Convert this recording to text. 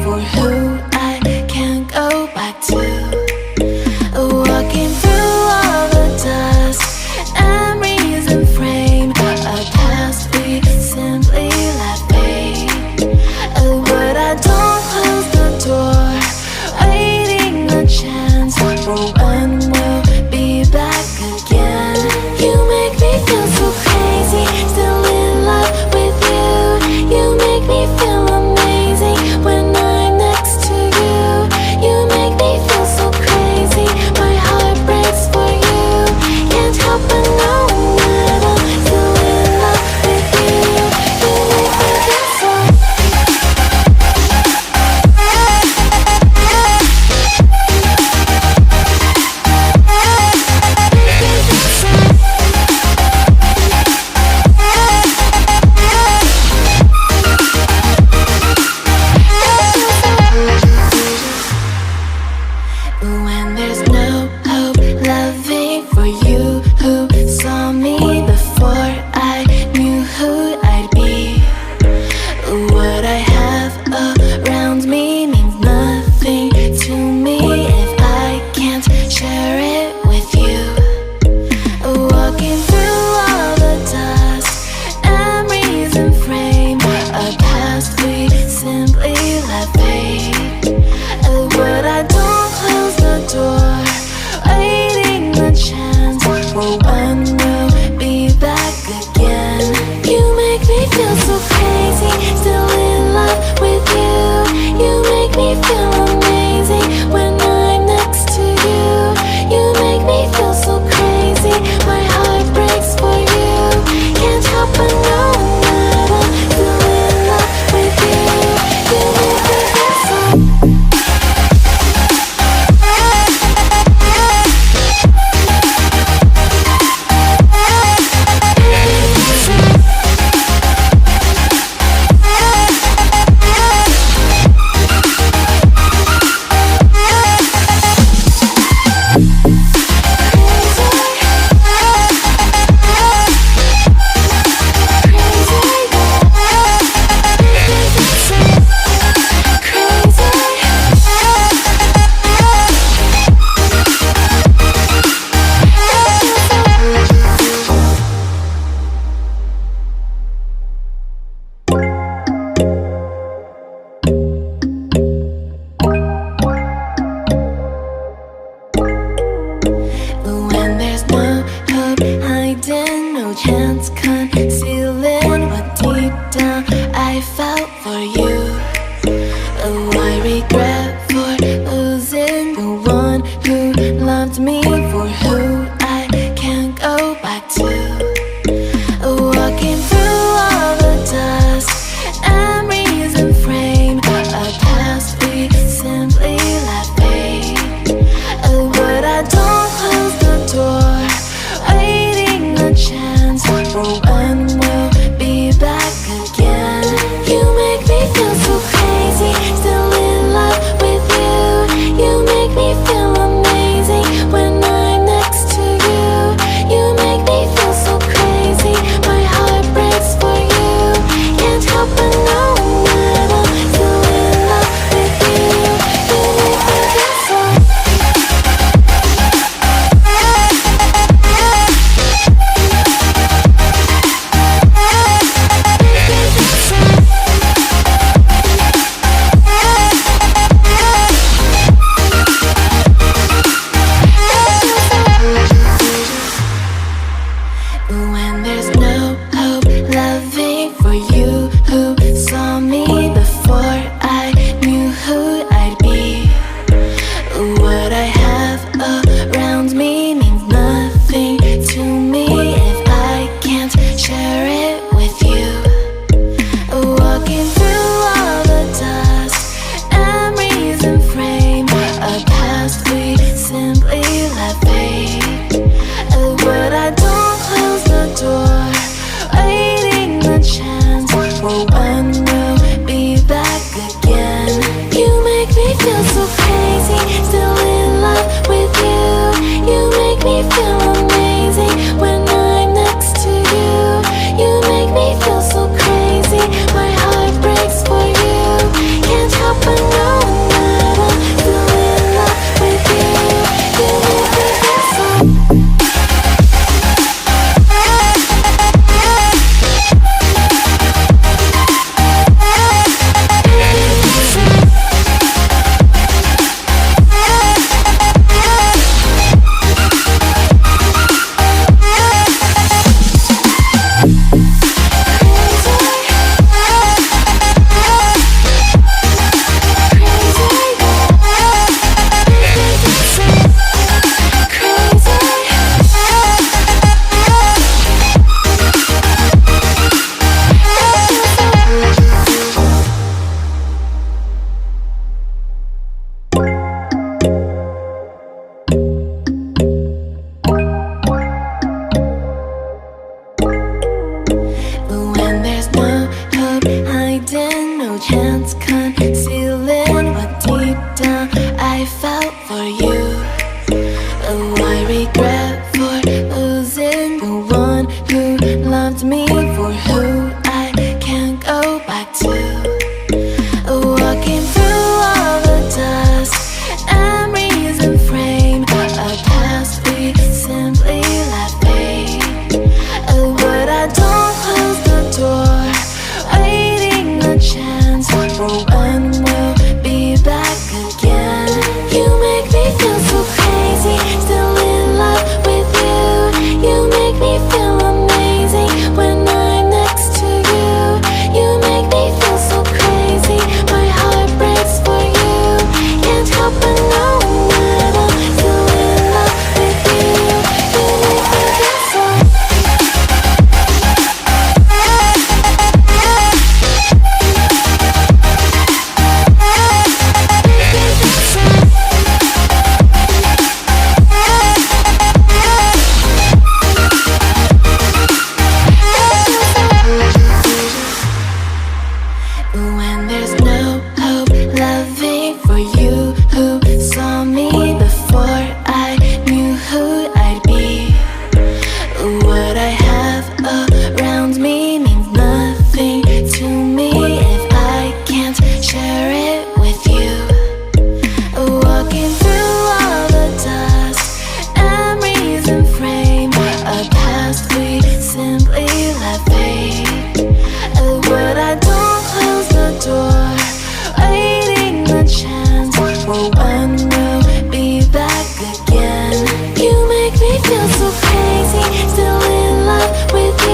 for who I can't go back to. Walking through all the dust, memories and frame, a past we simply let fade. But I don't close the door, waiting a chance for when we'll be back again. You make me feel so crazy, still in love with you. You make me feel amazing when I'm next to you. You make me feel so crazy, my heart breaks for you. Can't help but know that I'm still in love with you. You make me feel so. When there's no hope, loving for you who saw me before I knew who I'd be. What I have around me means nothing to me if I can't share it with you. Walking through all the dust, memories and frame, a past we simply let fade. But I don't close the door, waiting the chance for when we'll be back again. You make me feel so crazy, still in love with you. You make me feel amazing when I'm next to you. You make me feel so crazy, my heart breaks for you. Can't help but know that I'm still in love with you. You make me feel so. When there's no hope hiding, no chance concealing what deep down I felt for you. Oh, I regret for losing the one who loved me for who I can't go back to. Walking through all the dust, memories and frame, a past we simply let fade. But I don't close the door, waiting the chance for when we'll be back again. You make me feel so crazy, still in love with you. You make me feel amazing when I'm next to you. You make me feel so crazy, my heart breaks for you. Can't help but know that I'm still in love with you. You make me feel so. When there's no hope, loving for you who saw me before I knew who I'd be. What I have around me means nothing to me if I can't share it with you. Walking through all the dust, memories and frame, a past we simply let fade. But I don't close the door, waiting the chance for when we'll be back again. You We feel so crazy, still in love with